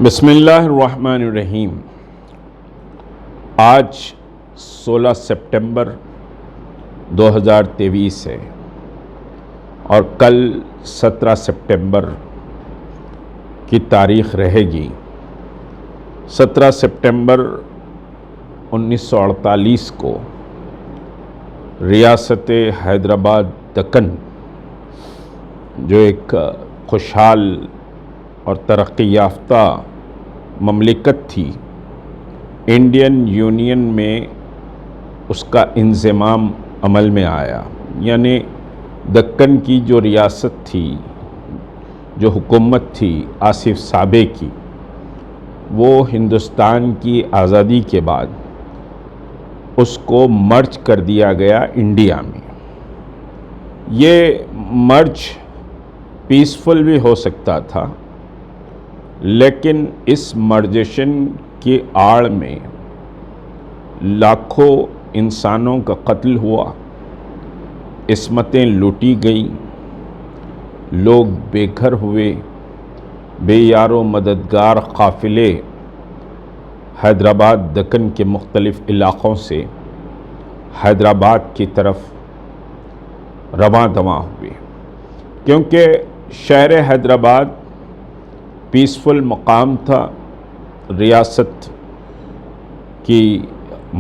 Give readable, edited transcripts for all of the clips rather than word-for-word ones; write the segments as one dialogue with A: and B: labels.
A: بسم اللہ الرحمن الرحیم۔ آج 16 سپٹمبر 2023 ہے اور کل 17 سپٹمبر کی تاریخ رہے گی۔ 17 سپٹمبر 1948 کو ریاست حیدرآباد دکن جو ایک خوشحال اور ترقی یافتہ مملکت تھی، انڈین یونین میں اس کا انضمام عمل میں آیا۔ یعنی دکن کی جو ریاست تھی، جو حکومت تھی آصف صابے کی، وہ ہندوستان کی آزادی کے بعد اس کو مرج کر دیا گیا انڈیا میں۔ یہ مرج پیسفل بھی ہو سکتا تھا، لیکن اس مرجیشن کی آڑ میں لاکھوں انسانوں کا قتل ہوا، عصمتیں لوٹی گئیں، لوگ بے گھر ہوئے، بے یار و مددگار قافلے حیدرآباد دکن کے مختلف علاقوں سے حیدرآباد کی طرف رواں دواں ہوئے، کیونکہ شہر حیدرآباد پیسفل مقام تھا، ریاست کی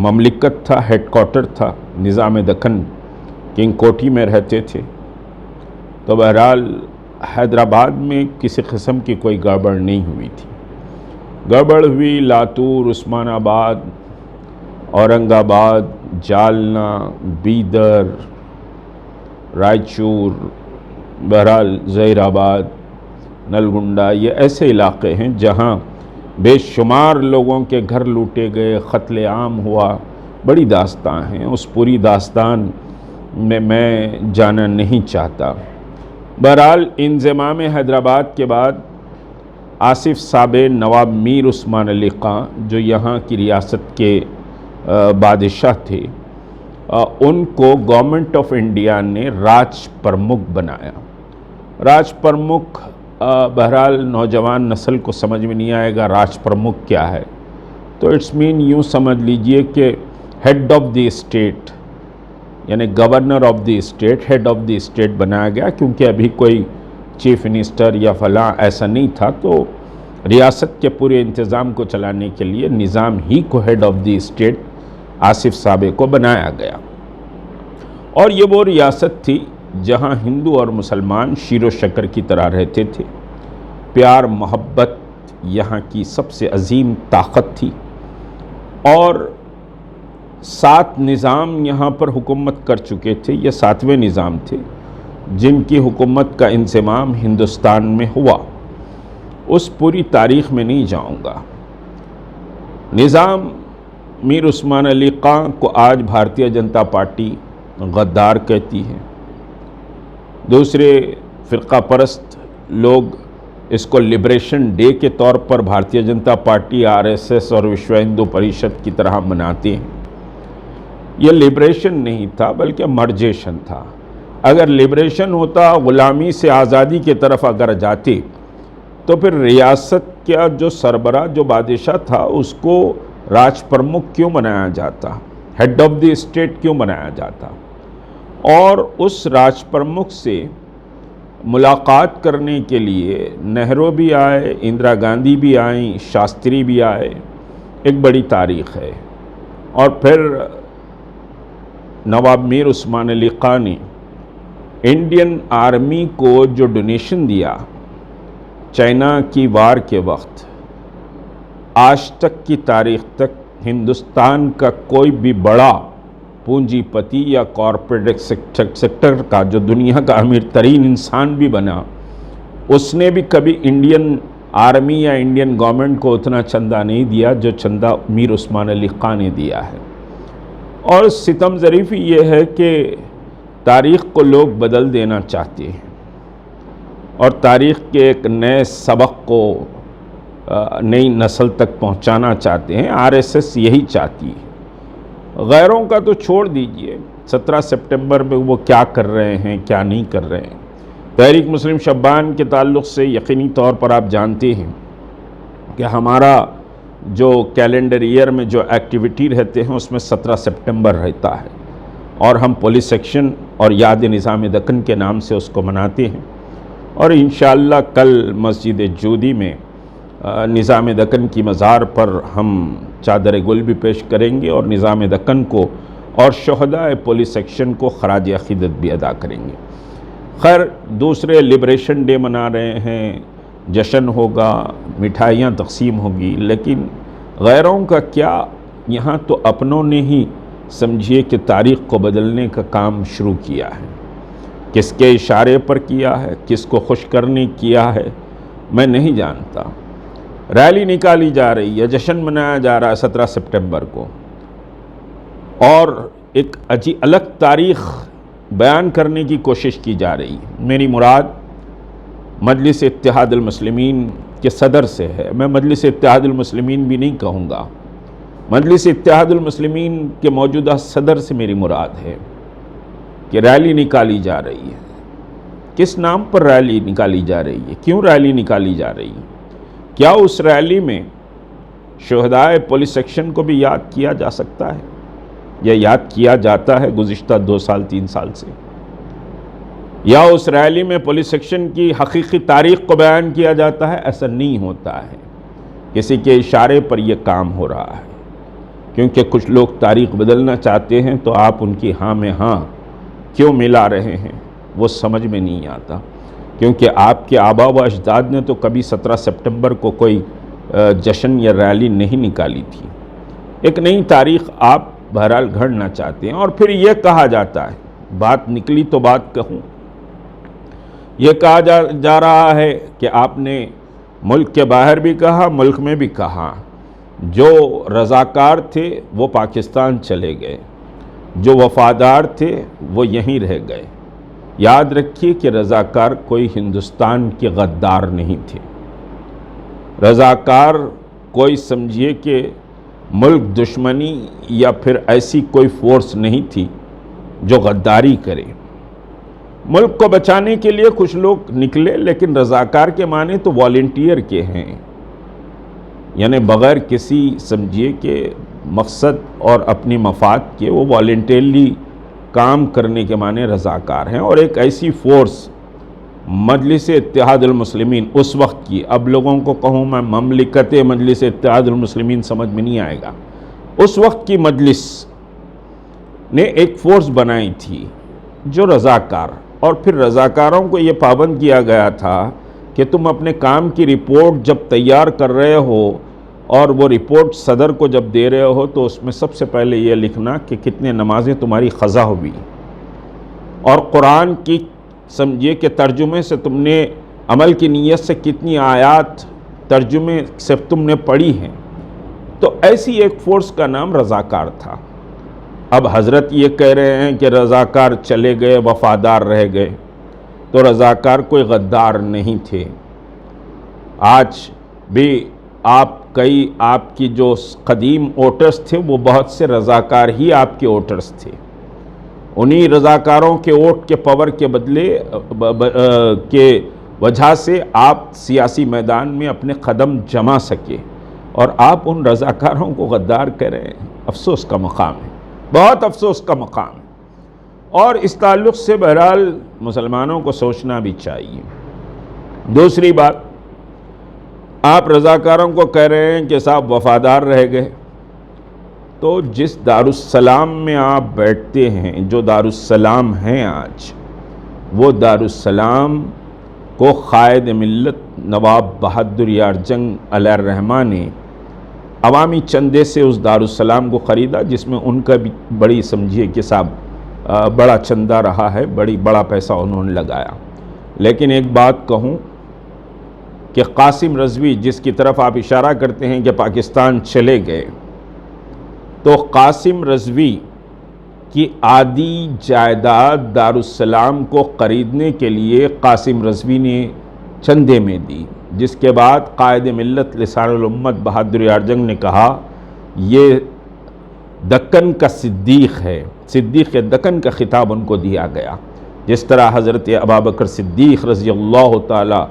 A: مملکت تھا، ہیڈ کوارٹر تھا، نظام دکن کنگ کوٹھی میں رہتے تھے۔ تو بہرحال حیدرآباد میں کسی قسم کی کوئی گڑبڑ نہیں ہوئی تھی۔ گڑبڑ ہوئی لاتور، عثمان آباد، اورنگ آباد، جالنا، بیدر، رائچور، بہرحال ظہیر آباد، نلگنڈا، یہ ایسے علاقے ہیں جہاں بے شمار لوگوں کے گھر لوٹے گئے، قتل عام ہوا۔ بڑی داستان ہیں، اس پوری داستان میں جانا نہیں چاہتا۔ بہرحال انضمام حیدرآباد کے بعد آصف صابے نواب میر عثمان علی خاں، جو یہاں کی ریاست کے بادشاہ تھے، ان کو گورنمنٹ آف انڈیا نے راج پرمکھ بنایا۔ راج پرمکھ بہرحال نوجوان نسل کو سمجھ میں نہیں آئے گا راج پرمکھ کیا ہے، تو اٹس مین یوں سمجھ لیجئے کہ ہیڈ آف دی اسٹیٹ، یعنی governor of the state, head of the state بنایا گیا، کیونکہ ابھی کوئی چیف منسٹر یا فلاں ایسا نہیں تھا، تو ریاست کے پورے انتظام کو چلانے کے لیے نظام ہی کو head of the state Asif صابے کو بنایا گیا۔ اور یہ وہ ریاست تھی جہاں ہندو اور مسلمان شیر و شکر کی طرح رہتے تھے۔ پیار محبت یہاں کی سب سے عظیم طاقت تھی، اور 7 نظام یہاں پر حکومت کر چکے تھے۔ یہ 7ویں نظام تھے جن کی حکومت کا انضمام ہندوستان میں ہوا۔ اس پوری تاریخ میں نہیں جاؤں گا۔ نظام میر عثمان علی خاں کو آج بھارتیہ جنتا پارٹی غدار کہتی ہے۔ دوسرے فرقہ پرست لوگ اس کو لبریشن ڈے کے طور پر بھارتیہ جنتا پارٹی، RSS اور وشو ہندو پریشد کی طرح مناتے ہیں۔ یہ لبریشن نہیں تھا بلکہ مرجیشن تھا۔ اگر لبریشن ہوتا، غلامی سے آزادی کی طرف اگر جاتے، تو پھر ریاست کا جو سربراہ، جو بادشاہ تھا، اس کو راج پرمکھ کیوں بنایا جاتا، ہیڈ آف دی اسٹیٹ کیوں بنایا جاتا؟ اور اس راج پرمکھ سے ملاقات کرنے کے لیے نہرو بھی آئے، اندرا گاندھی بھی آئیں، شاستری بھی آئے۔ ایک بڑی تاریخ ہے۔ اور پھر نواب میر عثمان علی خاں نے انڈین آرمی کو جو ڈونیشن دیا چائنا کی وار کے وقت، آج تک کی تاریخ تک ہندوستان کا کوئی بھی بڑا پونجی پتی یا کارپوریٹ سیکٹر کا جو دنیا کا امیر ترین انسان بھی بنا، اس نے بھی کبھی انڈین آرمی یا انڈین گورنمنٹ کو اتنا چندہ نہیں دیا جو چندہ میر عثمان علی خاں نے دیا ہے۔ اور ستم ظریفی یہ ہے کہ تاریخ کو لوگ بدل دینا چاہتے ہیں، اور تاریخ کے ایک نئے سبق کو نئی نسل تک پہنچانا چاہتے ہیں۔ RSS یہی چاہتی ہے۔ غیروں کا تو چھوڑ دیجئے، 17 سپٹمبر میں وہ کیا کر رہے ہیں، کیا نہیں کر رہے ہیں۔ تحریک مسلم شبان کے تعلق سے یقینی طور پر آپ جانتے ہیں کہ ہمارا جو کیلنڈر ایئر میں جو ایکٹیویٹی رہتے ہیں اس میں 17 سپٹمبر رہتا ہے، اور ہم پولیس سیکشن اور یاد نظام دکن کے نام سے اس کو مناتے ہیں، اور انشاءاللہ کل مسجد جودی میں نظام دکن کی مزار پر ہم چادر گل بھی پیش کریں گے اور نظام دکن کو اور شہداء پولیس سیکشن کو خراج عقیدت بھی ادا کریں گے۔ خیر، دوسرے لبریشن ڈے منا رہے ہیں، جشن ہوگا، مٹھائیاں تقسیم ہوگی، لیکن غیروں کا کیا؟ یہاں تو اپنوں نے ہی سمجھیے کہ تاریخ کو بدلنے کا کام شروع کیا ہے۔ کس کے اشارے پر کیا ہے، کس کو خوش کرنے کیا ہے، میں نہیں جانتا۔ ریلی نکالی جا رہی ہے، جشن منایا جا رہا ہے 17 سپٹمبر کو، اور ایک الگ تاریخ بیان کرنے کی کوشش کی جا رہی ہے۔ میری مراد مجلس اتحاد المسلمین کے صدر سے ہے، میں مجلس اتحاد المسلمین بھی نہیں کہوں گا، مجلس اتحاد المسلمین کے موجودہ صدر سے میری مراد ہے کہ ریلی نکالی جا رہی ہے۔ کس نام پر ریلی نکالی جا رہی ہے؟ کیوں ریلی نکالی جا رہی ہے؟ کیا اس ریلی میں شہداء پولیس سیکشن کو بھی یاد کیا جا سکتا ہے، یا یاد کیا جاتا ہے گزشتہ 2 سال 3 سال سے؟ یا اس ریلی میں پولیس سیکشن کی حقیقی تاریخ کو بیان کیا جاتا ہے؟ ایسا نہیں ہوتا ہے، کسی کے اشارے پر یہ کام ہو رہا ہے، کیونکہ کچھ لوگ تاریخ بدلنا چاہتے ہیں تو آپ ان کی ہاں میں ہاں کیوں ملا رہے ہیں وہ سمجھ میں نہیں آتا، کیونکہ آپ کے آبا و اجداد نے تو کبھی 17 سپٹمبر کو کوئی جشن یا ریلی نہیں نکالی تھی۔ ایک نئی تاریخ آپ بہرحال گھڑنا چاہتے ہیں، اور پھر یہ کہا جاتا ہے، بات نکلی تو بات کہوں، یہ کہا جا رہا ہے کہ آپ نے ملک کے باہر بھی کہا، ملک میں بھی کہا، جو رضاکار تھے وہ پاکستان چلے گئے، جو وفادار تھے وہ یہیں رہ گئے۔ یاد رکھیے کہ رضاکار کوئی ہندوستان کے غدار نہیں تھے، رضاکار کوئی سمجھیے کہ ملک دشمنی یا پھر ایسی کوئی فورس نہیں تھی جو غداری کرے۔ ملک کو بچانے کے لیے کچھ لوگ نکلے، لیکن رضاکار کے معنی تو والنٹیئر کے ہیں، یعنی بغیر کسی سمجھیے کہ مقصد اور اپنی مفاد کے وہ والنٹیرلی کام کرنے کے معنی رضاکار ہیں۔ اور ایک ایسی فورس مجلس اتحاد المسلمین اس وقت کی، اب لوگوں کو کہوں میں مملکت مجلس اتحاد المسلمین سمجھ میں نہیں آئے گا، اس وقت کی مجلس نے ایک فورس بنائی تھی جو رضاکار، اور پھر رضاکاروں کو یہ پابند کیا گیا تھا کہ تم اپنے کام کی رپورٹ جب تیار کر رہے ہو اور وہ رپورٹ صدر کو جب دے رہے ہو تو اس میں سب سے پہلے یہ لکھنا کہ کتنے نمازیں تمہاری قضا ہوئی، اور قرآن کی سمجھیے کہ ترجمے سے تم نے عمل کی نیت سے کتنی آیات ترجمے سے تم نے پڑھی ہیں۔ تو ایسی ایک فورس کا نام رضاکار تھا۔ اب حضرت یہ کہہ رہے ہیں کہ رضاکار چلے گئے، وفادار رہ گئے، تو رضاکار کوئی غدار نہیں تھے۔ آج بھی آپ کی جو قدیم ووٹرز تھے وہ بہت سے رضاکار ہی آپ کے ووٹرز تھے، انہی رضاکاروں کے ووٹ کے پاور کے بدلے کے وجہ سے آپ سیاسی میدان میں اپنے قدم جما سکے، اور آپ ان رضاکاروں کو غدار کہہ رہے ہیں۔ افسوس کا مقام ہے، بہت افسوس کا مقام ہے، اور اس تعلق سے بہرحال مسلمانوں کو سوچنا بھی چاہیے۔ دوسری بات، آپ رضاکاروں کو کہہ رہے ہیں کہ صاحب وفادار رہ گئے، تو جس دارالسلام میں آپ بیٹھتے ہیں، جو دارالسلام ہیں آج، وہ دارالسلام کو قائد ملت نواب بہادر یار جنگ علیہ الرحمہ نے عوامی چندے سے اس دارالسلام کو خریدا، جس میں ان کا بھی بڑی سمجھیے کہ صاحب بڑا چندہ رہا ہے، بڑا پیسہ انہوں نے لگایا۔ لیکن ایک بات کہوں کہ قاسم رضوی جس کی طرف آپ اشارہ کرتے ہیں کہ پاکستان چلے گئے، تو قاسم رضوی کی آدھی جائیداد دارالسلام کو خریدنے کے لیے قاسم رضوی نے چندے میں دی، جس کے بعد قائد ملت لسان الامت بہادر یار جنگ نے کہا یہ دکن کا صدیق ہے، صدیق دکن کا خطاب ان کو دیا گیا، جس طرح حضرت ابابکر صدیق رضی اللہ تعالی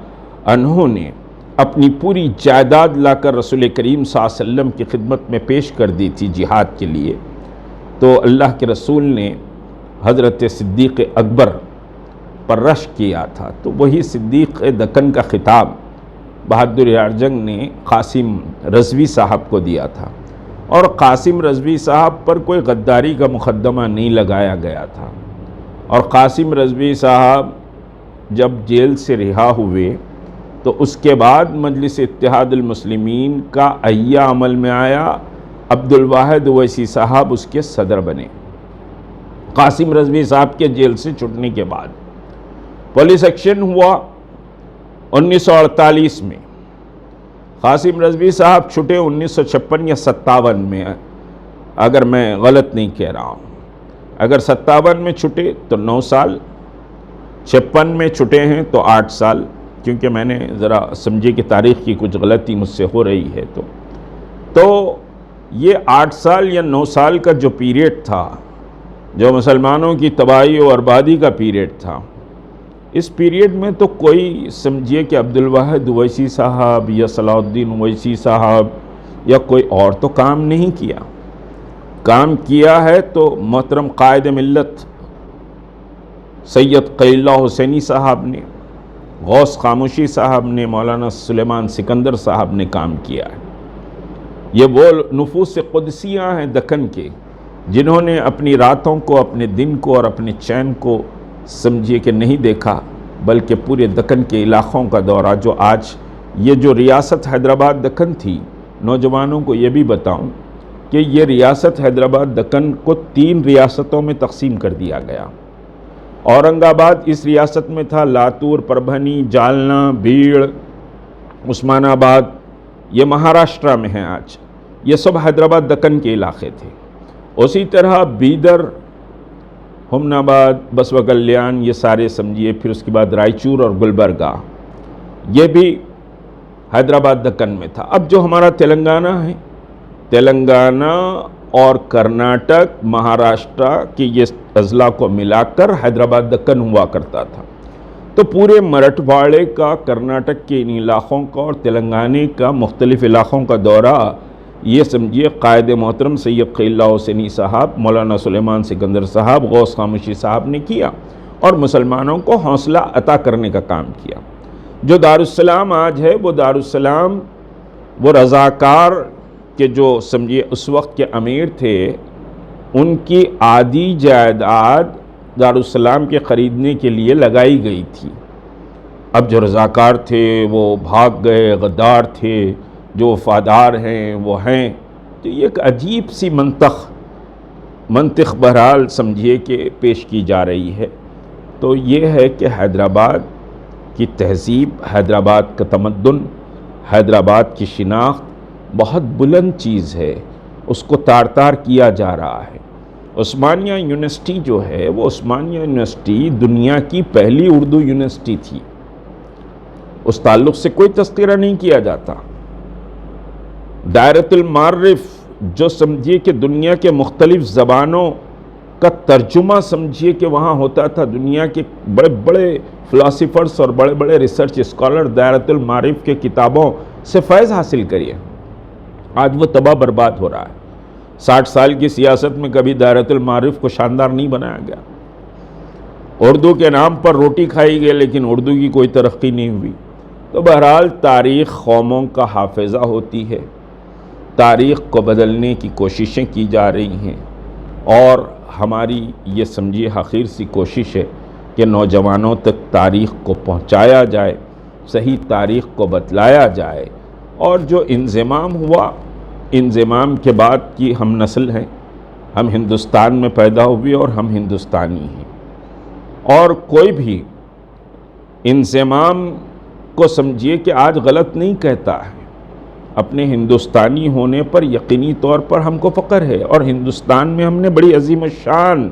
A: عنہ نے اپنی پوری جائیداد لا کر رسول کریم صلی اللہ علیہ وسلم کی خدمت میں پیش کر دی تھی جہاد کے لیے، تو اللہ کے رسول نے حضرت صدیق اکبر پر رشک کیا تھا، تو وہی صدیق دکن کا خطاب بہادر یار جنگ نے قاسم رضوی صاحب کو دیا تھا، اور قاسم رضوی صاحب پر کوئی غداری کا مقدمہ نہیں لگایا گیا تھا، اور قاسم رضوی صاحب جب جیل سے رہا ہوئے تو اس کے بعد مجلس اتحاد المسلمین کا اہیہ عمل میں آیا، عبد الواحد اویسی صاحب اس کے صدر بنے۔ قاسم رضوی صاحب کے جیل سے چھٹنے کے بعد پولیس ایکشن ہوا 1948 میں، قاسم رضوی صاحب چھٹے 1956 یا 57 میں، اگر میں غلط نہیں کہہ رہا ہوں۔ اگر 57 میں چھٹے تو 9 سال، 56 میں چھٹے ہیں تو 8 سال، کیونکہ میں نے ذرا سمجھے کہ تاریخ کی کچھ غلطی مجھ سے ہو رہی ہے، تو یہ 8 سال یا 9 سال کا جو پیریڈ تھا، جو مسلمانوں کی تباہی و بربادی کا پیریڈ تھا، اس پیریڈ میں تو کوئی سمجھیے کہ عبد الواحد اویسی صاحب یا صلاح الدین اویسی صاحب یا کوئی اور تو کام نہیں کیا۔ کام کیا ہے تو محترم قائد ملت سید قلی اللہ حسینی صاحب نے، غوث خاموشی صاحب نے، مولانا سلیمان سکندر صاحب نے کام کیا ہے۔ یہ وہ نفوس قدسیاں ہیں دکن کے، جنہوں نے اپنی راتوں کو، اپنے دن کو اور اپنے چین کو سمجھیے کہ نہیں دیکھا، بلکہ پورے دکن کے علاقوں کا دورہ، جو آج یہ جو ریاست حیدرآباد دکن تھی، نوجوانوں کو یہ بھی بتاؤں کہ یہ ریاست حیدرآباد دکن کو 3 ریاستوں میں تقسیم کر دیا گیا۔ اورنگ آباد اس ریاست میں تھا، لاتور، پربھنی، جالنا، بھیڑ، عثمان آباد یہ مہاراشٹرا میں ہیں آج، یہ سب حیدرآباد دکن کے علاقے تھے۔ اسی طرح بیدر، ہمن آباد، بسوا کلیان، یہ سارے سمجھیے، پھر اس کے بعد رائچور اور گلبرگہ، یہ بھی حیدرآباد دکن میں تھا۔ اب جو ہمارا تلنگانہ ہے، تلنگانہ اور کرناٹک، مہاراشٹرا کی یہ اضلاع کو ملا کر حیدرآباد دکن ہوا کرتا تھا۔ تو پورے مرٹھواڑے کا، کرناٹک کے ان علاقوں کا اور تلنگانے کا مختلف علاقوں کا دورہ یہ سمجھیے قائد محترم سید قلی اللہ حسینی صاحب، مولانا سلیمان سکندر صاحب، غوث خاموشی صاحب نے کیا، اور مسلمانوں کو حوصلہ عطا کرنے کا کام کیا۔ جو دارالسلام آج ہے، وہ دارالسلام وہ رضاکار کے جو سمجھیے اس وقت کے امیر تھے، ان کی آدھی جائیداد دارالسلام کے خریدنے کے لیے لگائی گئی تھی۔ اب جو رضاکار تھے وہ بھاگ گئے، غدار تھے، جو وفادار ہیں وہ ہیں، تو یہ ایک عجیب سی منطق بہرحال سمجھیے کہ پیش کی جا رہی ہے۔ تو یہ ہے کہ حیدرآباد کی تہذیب، حیدرآباد کا تمدن، حیدرآباد کی شناخت بہت بلند چیز ہے، اس کو تار تار کیا جا رہا ہے۔ عثمانیہ یونیورسٹی جو ہے، وہ عثمانیہ یونیورسٹی دنیا کی پہلی اردو یونیورسٹی تھی، اس تعلق سے کوئی تذکرہ نہیں کیا جاتا۔ دائرۃ المعارف جو سمجھیے کہ دنیا کے مختلف زبانوں کا ترجمہ سمجھیے کہ وہاں ہوتا تھا، دنیا کے بڑے بڑے فلاسفرز اور بڑے بڑے ریسرچ اسکالر دائرۃ المعارف کے کتابوں سے فیض حاصل کریے، آج وہ تباہ برباد ہو رہا ہے۔ 60 سال کی سیاست میں کبھی دائرۃ المعارف کو شاندار نہیں بنایا گیا، اردو کے نام پر روٹی کھائی گئی لیکن اردو کی کوئی ترقی نہیں ہوئی۔ تو بہرحال تاریخ قوموں کا حافظہ ہوتی ہے، تاریخ کو بدلنے کی کوششیں کی جا رہی ہیں، اور ہماری یہ سمجھیے حقیر سی کوشش ہے کہ نوجوانوں تک تاریخ کو پہنچایا جائے، صحیح تاریخ کو بتلایا جائے، اور جو انضمام ہوا، انضمام کے بعد کی ہم نسل ہیں، ہم ہندوستان میں پیدا ہوئے اور ہم ہندوستانی ہیں، اور کوئی بھی انضمام کو سمجھیے کہ آج غلط نہیں کہتا ہے۔ اپنے ہندوستانی ہونے پر یقینی طور پر ہم کو فخر ہے، اور ہندوستان میں ہم نے بڑی عظیم الشان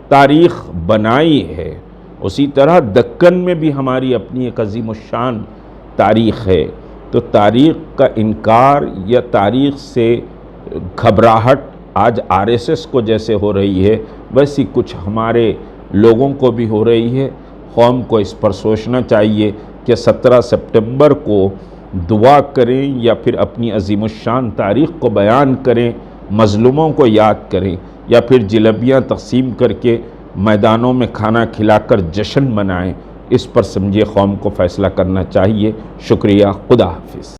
A: تاریخ بنائی ہے، اسی طرح دکن میں بھی ہماری اپنی ایک عظیم الشان تاریخ ہے۔ تو تاریخ کا انکار یا تاریخ سے گھبراہٹ آج RSS کو جیسے ہو رہی ہے، ویسی کچھ ہمارے لوگوں کو بھی ہو رہی ہے۔ قوم کو اس پر سوچنا چاہیے کہ 17 سپٹمبر کو دعا کریں یا پھر اپنی عظیم الشان تاریخ کو بیان کریں، مظلوموں کو یاد کریں، یا پھر جلیبیاں تقسیم کر کے میدانوں میں کھانا کھلا کر جشن منائیں، اس پر سمجھے قوم کو فیصلہ کرنا چاہیے۔ شکریہ، خدا حافظ۔